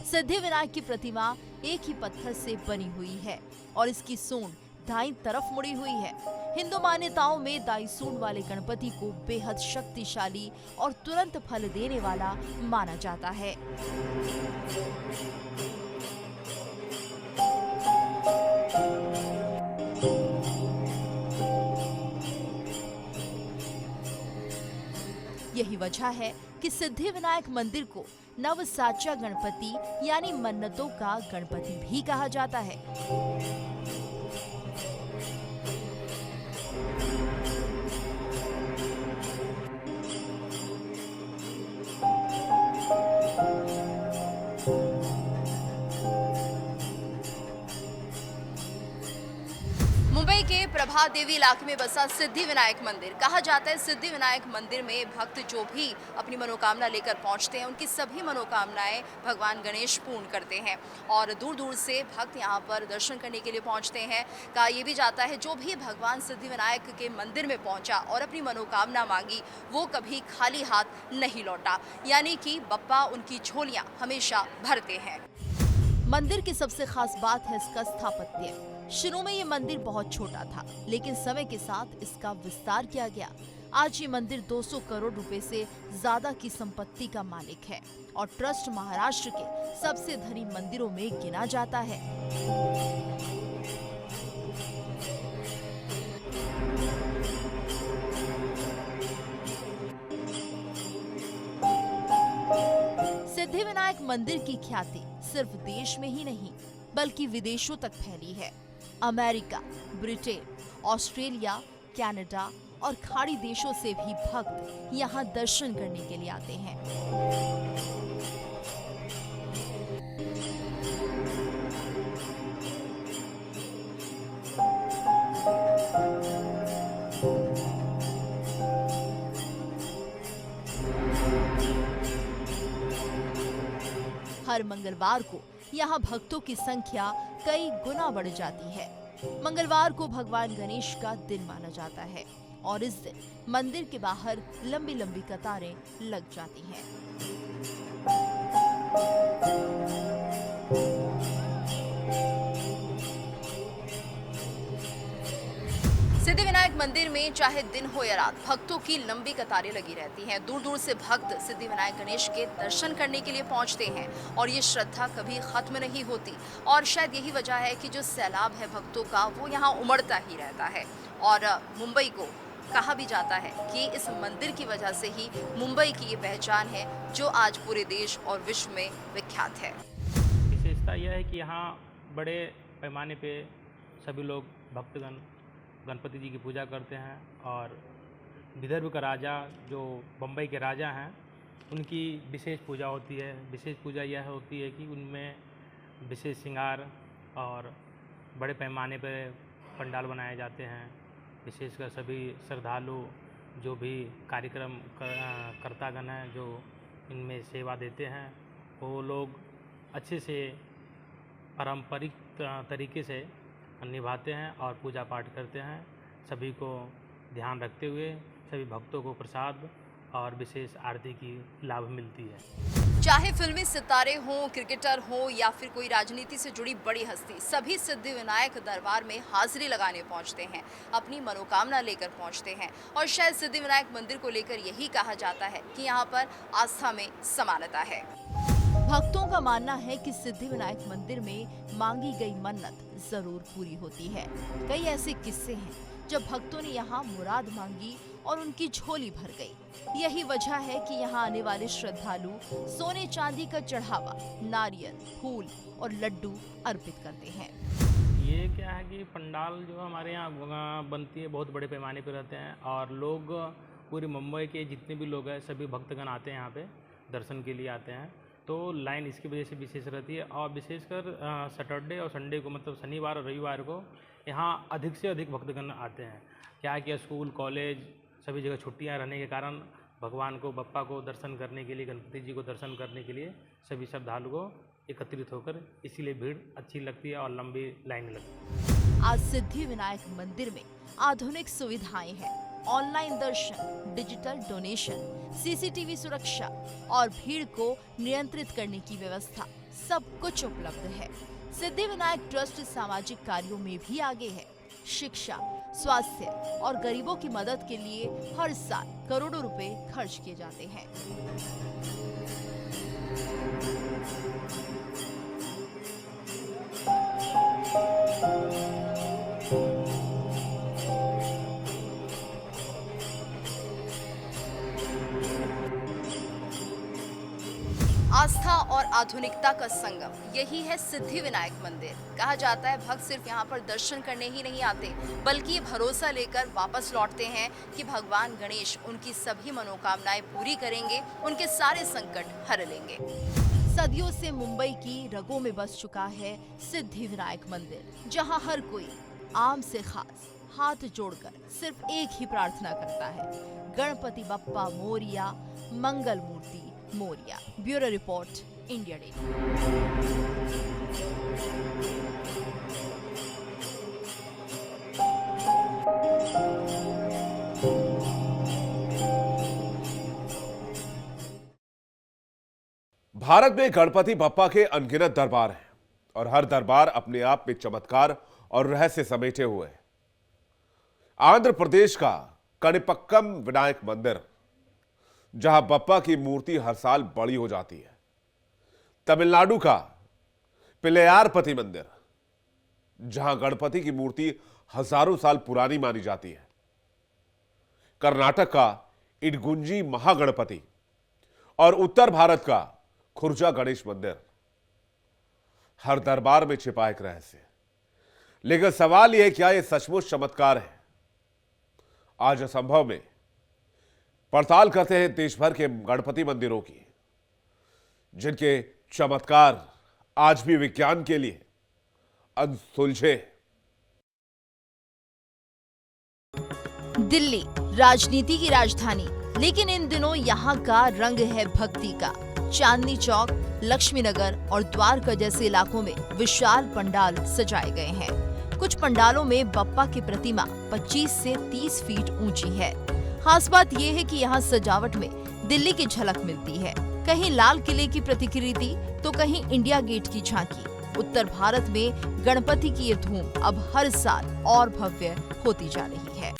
सिद्धि विनायक की प्रतिमा एक ही पत्थर से बनी हुई है और इसकी सूंड दाईं तरफ मुड़ी हुई है। हिंदू मान्यताओं में दाईं सूंड वाले गणपति को बेहद शक्तिशाली और तुरंत फल देने वाला माना जाता है। यही वजह है कि सिद्धि विनायक मंदिर को नवसाचा गणपति यानी मन्नतों का गणपति भी कहा जाता है। मुंबई के प्रभा देवी इलाके में बसा सिद्धि विनायक मंदिर। कहा जाता है सिद्धि विनायक मंदिर में भक्त जो भी अपनी मनोकामना लेकर पहुंचते हैं उनकी सभी मनोकामनाएं भगवान गणेश पूर्ण करते हैं और दूर दूर से भक्त यहां पर दर्शन करने के लिए पहुंचते हैं। कहा यह भी जाता है जो भी भगवान सिद्धि विनायक के मंदिर में पहुंचा और अपनी मनोकामना मांगी वो कभी खाली हाथ नहीं लौटा, यानी कि बप्पा उनकी झोलियां हमेशा भरते हैं। मंदिर की सबसे खास बात है इसका स्थापत्य। शुरू में ये मंदिर बहुत छोटा था, लेकिन समय के साथ इसका विस्तार किया गया। आज ये मंदिर 200 करोड़ रुपए से ज्यादा की संपत्ति का मालिक है और ट्रस्ट महाराष्ट्र के सबसे धनी मंदिरों में गिना जाता है। सिद्धि विनायक मंदिर की ख्याति सिर्फ देश में ही नहीं बल्कि विदेशों तक फैली है। अमेरिका, ब्रिटेन, ऑस्ट्रेलिया, कनाडा और खाड़ी देशों से भी भक्त यहाँ दर्शन करने के लिए आते हैं। हर मंगलवार को यहाँ भक्तों की संख्या कई गुना बढ़ जाती है। मंगलवार को भगवान गणेश का दिन माना जाता है और इस दिन मंदिर के बाहर लंबी लंबी कतारें लग जाती हैं। सिद्धिविनायक मंदिर में चाहे दिन हो या रात भक्तों की लंबी कतारें लगी रहती हैं। दूर दूर से भक्त सिद्धिविनायक गणेश के दर्शन करने के लिए पहुंचते हैं और ये श्रद्धा कभी खत्म नहीं होती। और शायद यही वजह है कि जो सैलाब है भक्तों का वो यहाँ उमड़ता ही रहता है। और मुंबई को कहा भी जाता है कि इस मंदिर की वजह से ही मुंबई की ये पहचान है जो आज पूरे देश और विश्व में विख्यात है। विशेषता यह है कि यहाँ बड़े पैमाने पे सभी लोग भक्तगण गणपति जी की पूजा करते हैं और विदर्भ का राजा जो बम्बई के राजा हैं उनकी विशेष पूजा होती है। विशेष पूजा यह होती है कि उनमें विशेष श्रृंगार और बड़े पैमाने पर पंडाल बनाए जाते हैं। विशेषकर सभी श्रद्धालु जो भी कार्यक्रम कर्तागण हैं जो इनमें सेवा देते हैं वो लोग अच्छे से पारंपरिक तरीके से निभाते हैं और पूजा पाठ करते हैं। सभी को ध्यान रखते हुए सभी भक्तों को प्रसाद और विशेष आरती की लाभ मिलती है। चाहे फिल्मी सितारे हों, क्रिकेटर हों या फिर कोई राजनीति से जुड़ी बड़ी हस्ती, सभी सिद्धिविनायक दरबार में हाजिरी लगाने पहुंचते हैं, अपनी मनोकामना लेकर पहुंचते हैं। और शायद सिद्धिविनायक मंदिर को लेकर यही कहा जाता है कि यहाँ पर आस्था में समानता है। भक्तों का मानना है कि सिद्धिविनायक मंदिर में मांगी गई मन्नत जरूर पूरी होती है। कई ऐसे किस्से हैं जब भक्तों ने यहाँ मुराद मांगी और उनकी झोली भर गई। यही वजह है कि यहाँ आने वाले श्रद्धालु सोने चांदी का चढ़ावा, नारियल, फूल और लड्डू अर्पित करते हैं। ये क्या है कि पंडाल जो हमारे यहाँ बनती है बहुत बड़े पैमाने पर रहते हैं और लोग पूरी मुंबई के जितने भी लोग हैं सभी भक्तगण आते हैं यहाँ पे दर्शन के लिए आते हैं। तो लाइन इसकी वजह से विशेष रहती है और विशेषकर सैटरडे और संडे को मतलब शनिवार और रविवार को यहाँ अधिक से अधिक भक्तगण आते हैं। क्या कि स्कूल कॉलेज सभी जगह छुट्टियाँ रहने के कारण भगवान को बप्पा को दर्शन करने के लिए गणपति जी को दर्शन करने के लिए सभी श्रद्धालु को एकत्रित होकर इसीलिए भीड़ अच्छी लगती है और लंबी लाइन लगती है। आज सिद्धिविनायक मंदिर में आधुनिक सुविधाएं हैं, ऑनलाइन दर्शन, डिजिटल डोनेशन, सीसीटीवी सुरक्षा और भीड़ को नियंत्रित करने की व्यवस्था सब कुछ उपलब्ध है। सिद्धिविनायक ट्रस्ट सामाजिक कार्यों में भी आगे है। शिक्षा, स्वास्थ्य और गरीबों की मदद के लिए हर साल करोड़ों रुपए खर्च किए जाते हैं। आस्था और आधुनिकता का संगम, यही है सिद्धिविनायक मंदिर। कहा जाता है भक्त सिर्फ यहाँ पर दर्शन करने ही नहीं आते बल्कि ये भरोसा लेकर वापस लौटते हैं कि भगवान गणेश उनकी सभी मनोकामनाएं पूरी करेंगे, उनके सारे संकट हर लेंगे। सदियों से मुंबई की रगों में बस चुका है सिद्धिविनायक मंदिर, जहाँ हर कोई आम से खास हाथ जोड़कर सिर्फ एक ही प्रार्थना करता है, Ganpati Bappa Morya, Mangal Murti Morya. Bureau report, India Day. Bharat में गणपति बप्पा के अनगिनत दरबार हैं और हर दरबार अपने आप में चमत्कार और रहस्य समेटे हुए हैं। आंध्र प्रदेश का कणिपक्कम विनायक मंदिर, जहां बप्पा की मूर्ति हर साल बड़ी हो जाती है। तमिलनाडु का पिल्लैयारपति मंदिर, जहां गणपति की मूर्ति हजारों साल पुरानी मानी जाती है। कर्नाटक का इडगुंजी महागणपति और उत्तर भारत का खुर्जा गणेश मंदिर। हर दरबार में छिपा एक रहस्य, लेकिन सवाल यह है क्या यह सचमुच चमत्कार है? आज असंभव में पड़ताल करते हैं देश भर के गणपति मंदिरों की, जिनके चमत्कार आज भी विज्ञान के लिए अनसुलझे। दिल्ली राजनीति की राजधानी, लेकिन इन दिनों यहाँ का रंग है भक्ति का। चांदनी चौक, लक्ष्मी नगर और द्वारका जैसे इलाकों में विशाल पंडाल सजाए गए हैं। कुछ पंडालों में बप्पा की प्रतिमा 25 से 30 फीट ऊंची है। खास बात यह है कि यहाँ सजावट में दिल्ली की झलक मिलती है। कहीं लाल किले की प्रतिकृति तो कहीं इंडिया गेट की झांकी। उत्तर भारत में गणपति की ये धूम अब हर साल और भव्य होती जा रही है।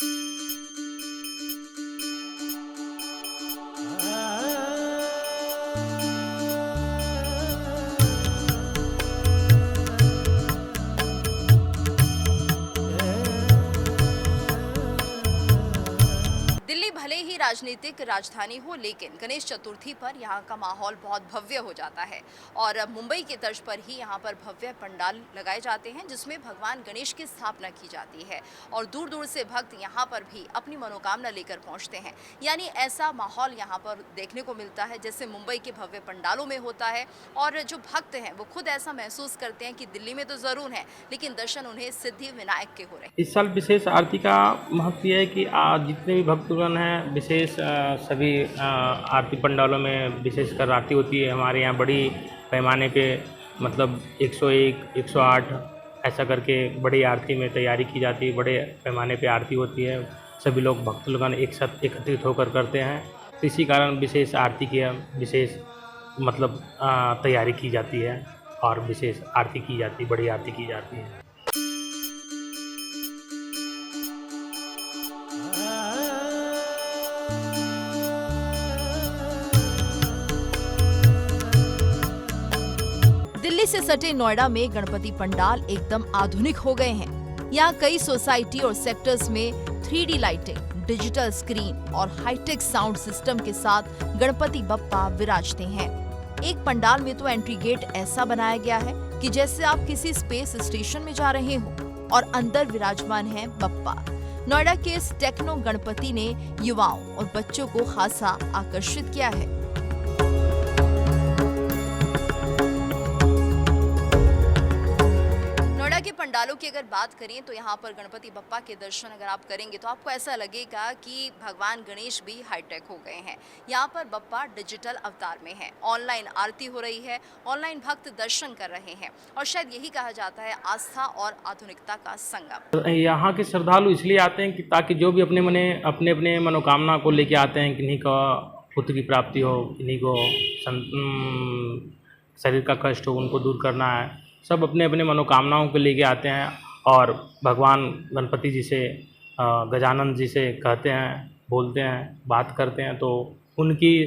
दिल्ली भले ही राजनीतिक राजधानी हो, लेकिन गणेश चतुर्थी पर यहाँ का माहौल बहुत भव्य हो जाता है और मुंबई के तर्ज पर ही यहाँ पर भव्य पंडाल लगाए जाते हैं जिसमें भगवान गणेश की स्थापना की जाती है और दूर दूर से भक्त यहाँ पर भी अपनी मनोकामना लेकर पहुँचते हैं। यानी ऐसा माहौल यहाँ पर देखने को मिलता है जैसे मुंबई के भव्य पंडालों में होता है और जो भक्त हैं वो खुद ऐसा महसूस करते हैं कि दिल्ली में तो जरूर है लेकिन दर्शन उन्हें सिद्धि विनायक के हो रहे हैं। इस साल विशेष आरती का महत्व यह है कि जितने भी भक्तगण हैं विशेष सभी आरती पंडालों में विशेषकर आरती होती है। हमारे यहाँ बड़ी पैमाने पे मतलब 101, 108 ऐसा करके बड़ी आरती में तैयारी की जाती है। बड़े पैमाने पे आरती होती है, सभी लोग भक्तगण एक साथ एकत्रित होकर करते हैं। तो इसी कारण विशेष आरती की विशेष मतलब तैयारी की जाती है और विशेष आरती की जाती है, बड़ी आरती की जाती है। दिल्ली से सटे नोएडा में गणपति पंडाल एकदम आधुनिक हो गए हैं। यहाँ कई सोसाइटी और सेक्टर्स में 3D लाइटिंग, डिजिटल स्क्रीन और हाईटेक साउंड सिस्टम के साथ गणपति बप्पा विराजते हैं। एक पंडाल में तो एंट्री गेट ऐसा बनाया गया है कि जैसे आप किसी स्पेस स्टेशन में जा रहे हो और अंदर विराजमान है बप्पा। नोएडा के इस टेक्नो गणपति ने युवाओं और बच्चों को खासा आकर्षित किया है। के पंडालों की अगर बात करें तो यहाँ पर गणपति बप्पा के दर्शन अगर आप करेंगे तो आपको ऐसा लगेगा कि भगवान गणेश भी हाईटेक हो गए हैं। यहाँ पर बप्पा डिजिटल अवतार में है, ऑनलाइन आरती हो रही है, ऑनलाइन भक्त दर्शन कर रहे हैं और शायद यही कहा जाता है आस्था और आधुनिकता का संगम। यहाँ के श्रद्धालु इसलिए आते हैं कि ताकि जो भी अपने मनोकामना को लेके आते हैं, किन्हीं का पुत्र की प्राप्ति हो, किन्हीं को शरीर का कष्ट हो, उनको दूर करना है। सब अपने अपने मनोकामनाओं को लेके आते हैं और भगवान गणपति जी से गजानन जी से कहते हैं, बोलते हैं, बात करते हैं। तो उनकी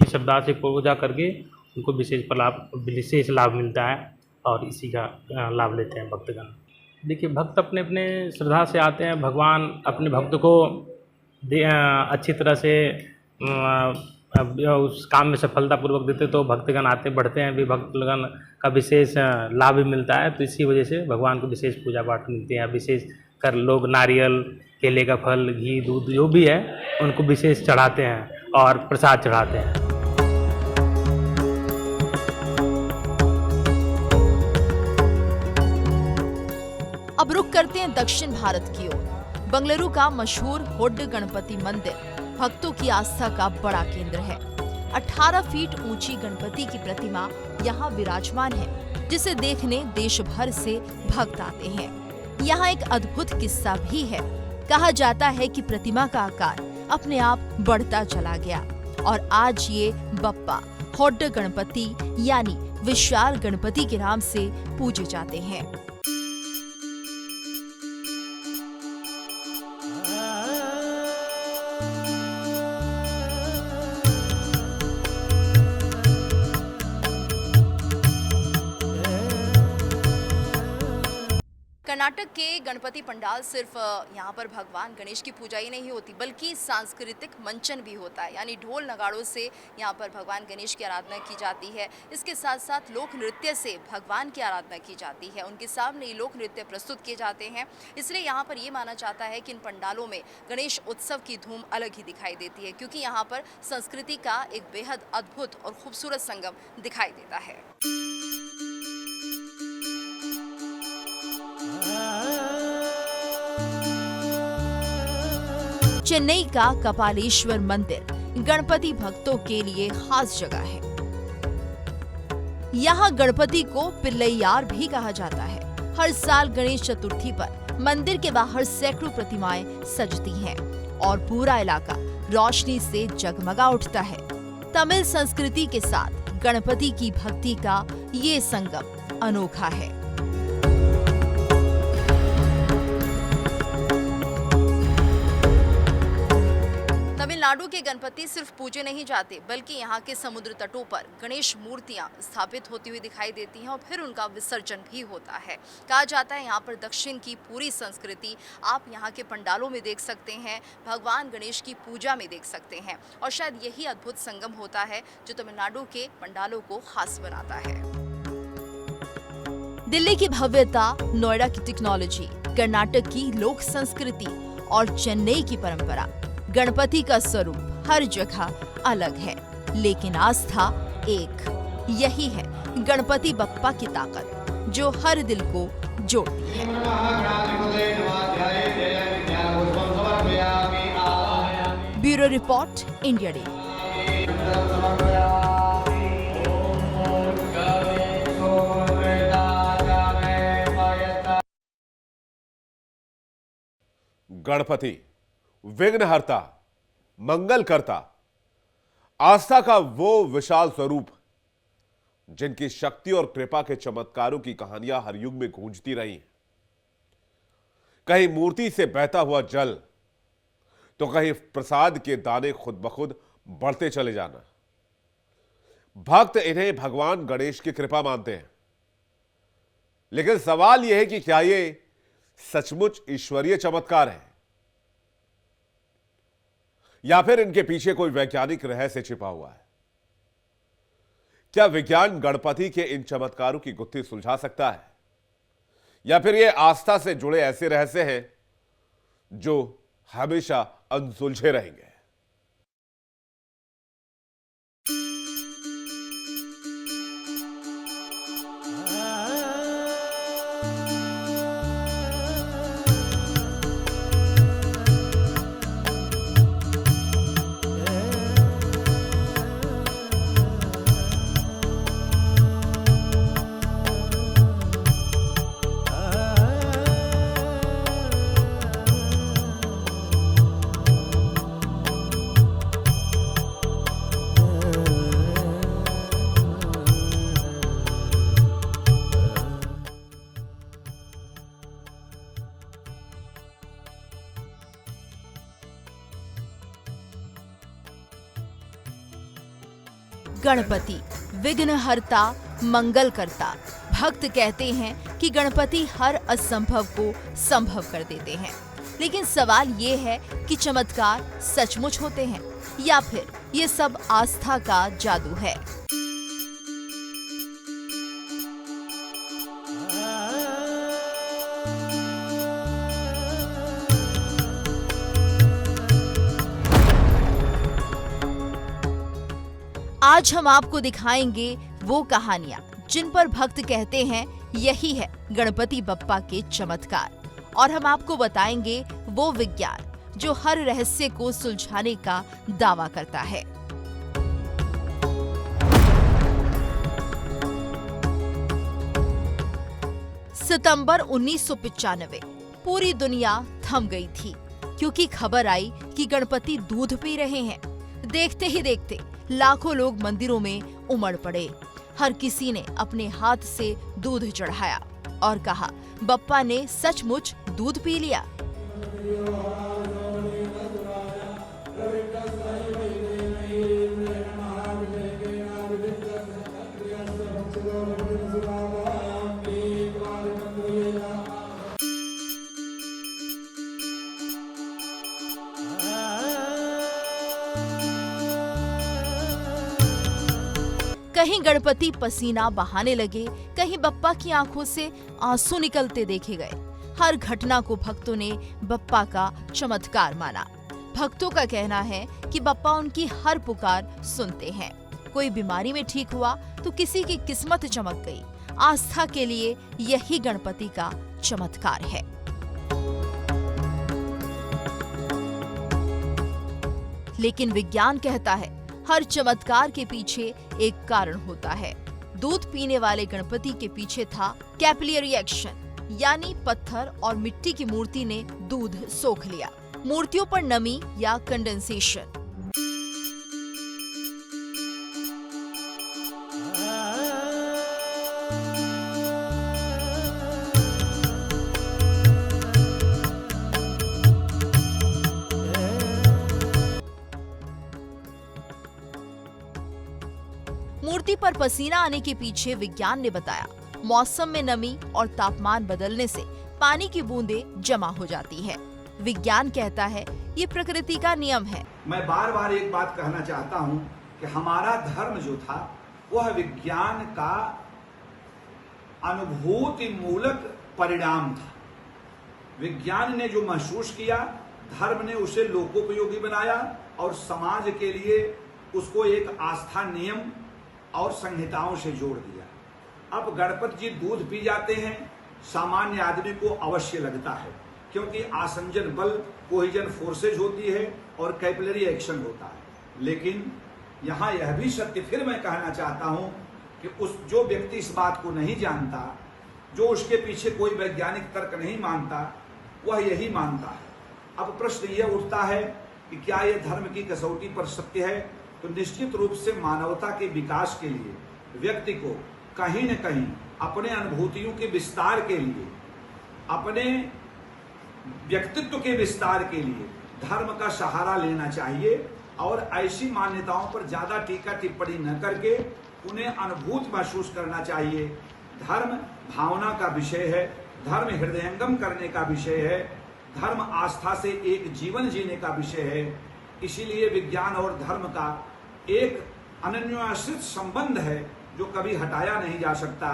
श्रद्धा से पूजा करके उनको विशेष लाभ मिलता है और इसी का लाभ लेते हैं भक्तगण। देखिए, भक्त अपने अपने श्रद्धा से आते हैं। भगवान अपने भक्त को अच्छी तरह से उस काम में सफलतापूर्वक देते तो भक्तगण आते बढ़ते हैं, भी भक्तगण का विशेष लाभ भी मिलता है। तो इसी वजह से भगवान को विशेष पूजा पाठ मिलती है। विशेष कर लोग नारियल, केले का फल, घी, दूध जो भी है उनको विशेष चढ़ाते हैं और प्रसाद चढ़ाते हैं। अब रुख करते हैं दक्षिण भारत की ओर। बंगलुरु का मशहूर होड्ड गणपति मंदिर भक्तों की आस्था का बड़ा केंद्र है। 18 फीट ऊंची गणपति की प्रतिमा यहाँ विराजमान है, जिसे देखने देश भर से भक्त आते हैं। यहाँ एक अद्भुत किस्सा भी है। कहा जाता है कि प्रतिमा का आकार अपने आप बढ़ता चला गया और आज ये बप्पा होड्ड गणपति यानी विशाल गणपति के नाम से पूजे जाते हैं। कर्नाटक के गणपति पंडाल सिर्फ यहाँ पर भगवान गणेश की पूजा ही नहीं होती बल्कि सांस्कृतिक मंचन भी होता है। यानी ढोल नगाड़ों से यहाँ पर भगवान गणेश की आराधना की जाती है। इसके साथ साथ लोक नृत्य से भगवान की आराधना की जाती है। उनके सामने लोक नृत्य प्रस्तुत किए जाते हैं। इसलिए यहाँ पर ये माना जाता है कि इन पंडालों में गणेश उत्सव की धूम अलग ही दिखाई देती है, क्योंकि यहाँ पर संस्कृति का एक बेहद अद्भुत और खूबसूरत संगम दिखाई देता है। चेन्नई का कपालेश्वर मंदिर गणपति भक्तों के लिए खास जगह है। यहाँ गणपति को पिल्लैयार भी कहा जाता है। हर साल गणेश चतुर्थी पर मंदिर के बाहर सैकड़ों प्रतिमाएं सजती हैं और पूरा इलाका रोशनी से जगमगा उठता है। तमिल संस्कृति के साथ गणपति की भक्ति का ये संगम अनोखा है। तमिलनाडु के गणपति सिर्फ पूजे नहीं जाते, बल्कि यहाँ के समुद्र तटों पर गणेश मूर्तियाँ स्थापित होती हुई दिखाई देती हैं और फिर उनका विसर्जन भी होता है। कहा जाता है यहाँ पर दक्षिण की पूरी संस्कृति आप यहाँ के पंडालों में देख सकते हैं, भगवान गणेश की पूजा में देख सकते हैं और शायद यही अद्भुत संगम होता है जो तमिलनाडु के पंडालों को खास बनाता है। दिल्ली की भव्यता, नोएडा की टेक्नोलॉजी, कर्नाटक की लोक संस्कृति और चेन्नई की परंपरा, गणपति का स्वरूप हर जगह अलग है, लेकिन आस्था एक। यही है गणपति बप्पा की ताकत जो हर दिल को जोड़ती है। Bureau report, India day. Ganpati विघ्नहर्ता, मंगलकर्ता, आस्था का वो विशाल स्वरूप जिनकी शक्ति और कृपा के चमत्कारों की कहानियां हर युग में गूंजती रही हैं। कहीं मूर्ति से बहता हुआ जल तो कहीं प्रसाद के दाने खुद ब खुद बढ़ते चले जाना। भक्त इन्हें भगवान गणेश की कृपा मानते हैं, लेकिन सवाल यह है कि क्या ये सचमुच ईश्वरीय चमत्कार है या फिर इनके पीछे कोई वैज्ञानिक रहस्य छिपा हुआ है? क्या विज्ञान गणपति के इन चमत्कारों की गुत्थी सुलझा सकता है या फिर ये आस्था से जुड़े ऐसे रहस्य हैं जो हमेशा अनसुलझे रहेंगे? गणपति विघ्नहर्ता, मंगलकर्ता। भक्त कहते हैं कि गणपति हर असंभव को संभव कर देते हैं, लेकिन सवाल ये है कि चमत्कार सचमुच होते हैं या फिर ये सब आस्था का जादू है? आज हम आपको दिखाएंगे वो कहानियां जिन पर भक्त कहते हैं यही है गणपति बप्पा के चमत्कार, और हम आपको बताएंगे वो विज्ञान जो हर रहस्य को सुलझाने का दावा करता है। सितंबर 1995 पूरी दुनिया थम गई थी क्योंकि खबर आई कि गणपति दूध पी रहे हैं। देखते ही देखते लाखों लोग मंदिरों में उमड़ पड़े। हर किसी ने अपने हाथ से दूध चढ़ाया और कहा, बप्पा ने सचमुच दूध पी लिया। कहीं गणपति पसीना बहाने लगे, कहीं बप्पा की आंखों से आंसू निकलते देखे गए। हर घटना को भक्तों ने बप्पा का चमत्कार माना। भक्तों का कहना है कि बप्पा उनकी हर पुकार सुनते हैं। कोई बीमारी में ठीक हुआ तो किसी की किस्मत चमक गई। आस्था के लिए यही गणपति का चमत्कार है। लेकिन विज्ञान कहता है हर चमत्कार के पीछे एक कारण होता है। दूध पीने वाले गणपति के पीछे था कैपिलरी एक्शन, यानी पत्थर और मिट्टी की मूर्ति ने दूध सोख लिया। मूर्तियों पर नमी या कंडेंसेशन। मूर्ति पर पसीना आने के पीछे विज्ञान ने बताया, मौसम में नमी और तापमान बदलने से पानी की बूंदें जमा हो जाती है। विज्ञान कहता है ये प्रकृति का नियम है। मैं बार बार एक बात कहना चाहता हूं कि हमारा धर्म जो था वह विज्ञान का अनुभूति मूलक परिणाम था। विज्ञान ने जो महसूस किया, धर्म ने उसे लोकोपयोगी बनाया और समाज के लिए उसको एक आस्था नियम और संहिताओं से जोड़ दिया। अब गणपति जी दूध पी जाते हैं, सामान्य आदमी को अवश्य लगता है, क्योंकि आसंजन बल, कोहिजन फोर्सेज होती है और कैपिलरी एक्शन होता है। लेकिन यहाँ यह भी सत्य फिर मैं कहना चाहता हूँ कि उस जो व्यक्ति इस बात को नहीं जानता, जो उसके पीछे कोई वैज्ञानिक तर्क नहीं मानता, वह यही मानता है। अब प्रश्न यह उठता है कि क्या यह धर्म की कसौटी पर सत्य है? तो निश्चित रूप से मानवता के विकास के लिए व्यक्ति को कहीं न कहीं अपने अनुभूतियों के विस्तार के लिए, अपने व्यक्तित्व के विस्तार के लिए धर्म का सहारा लेना चाहिए और ऐसी मान्यताओं पर ज्यादा टीका टिप्पणी न करके उन्हें अनुभूत महसूस करना चाहिए। धर्म भावना का विषय है, धर्म हृदयंगम करने का विषय है, धर्म आस्था से एक जीवन जीने का विषय है। इसीलिए विज्ञान और धर्म का एक अनन्योन्याश्रित संबंध है जो कभी हटाया नहीं जा सकता।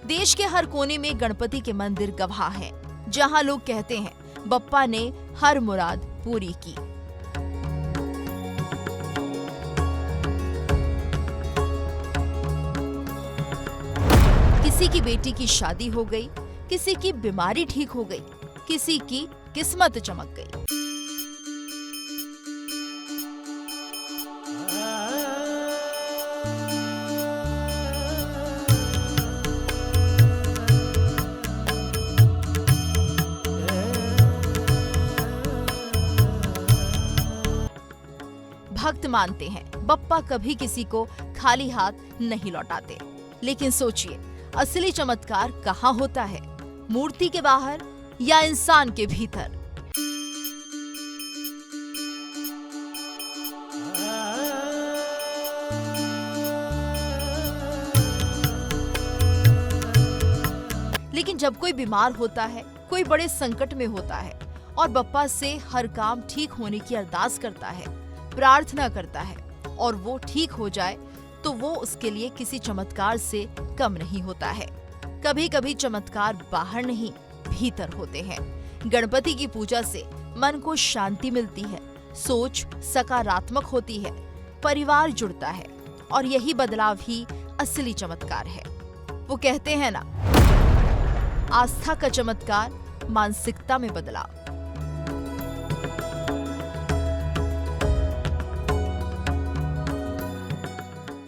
देश के हर कोने में गणपति के मंदिर गवाह हैं, जहां लोग कहते हैं बप्पा ने हर मुराद पूरी की। किसी की बेटी की शादी हो गई, किसी की बीमारी ठीक हो गई, किसी की किस्मत चमक गई। भक्त मानते हैं बप्पा कभी किसी को खाली हाथ नहीं लौटाते। लेकिन सोचिए, असली चमत्कार कहाँ होता है? मूर्ति के बाहर या इंसान के भीतर? लेकिन जब कोई बीमार होता है, कोई बड़े संकट में होता है और बप्पा से हर काम ठीक होने की अरदास करता है, प्रार्थना करता है और वो ठीक हो जाए, तो वो उसके लिए किसी चमत्कार से कम नहीं होता है। कभी कभी चमत्कार बाहर नहीं, भीतर होते हैं। गणपति की पूजा से मन को शांति मिलती है, सोच सकारात्मक होती है, परिवार जुड़ता है और यही बदलाव ही असली चमत्कार है। वो कहते हैं ना, आस्था का चमत्कार, मानसिकता में बदलाव।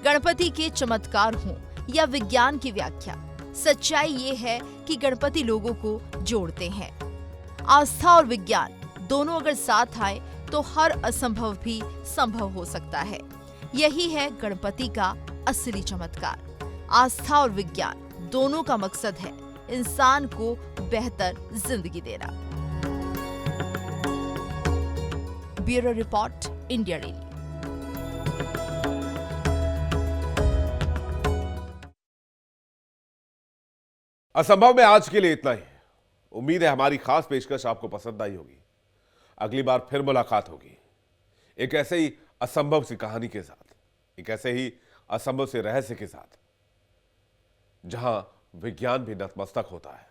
गणपति के चमत्कार हों या विज्ञान की व्याख्या, सच्चाई ये है कि गणपति लोगों को जोड़ते हैं। आस्था और विज्ञान दोनों अगर साथ आए तो हर असंभव भी संभव हो सकता है। यही है गणपति का असली चमत्कार। आस्था और विज्ञान दोनों का मकसद है इंसान को बेहतर जिंदगी देना। Bureau report, India daily. असंभव में आज के लिए इतना ही। उम्मीद है हमारी खास पेशकश आपको पसंद आई होगी। अगली बार फिर मुलाकात होगी एक ऐसे ही असंभव सी कहानी के साथ, एक ऐसे ही असंभव से रहस्य के साथ, जहां विज्ञान भी नतमस्तक होता है।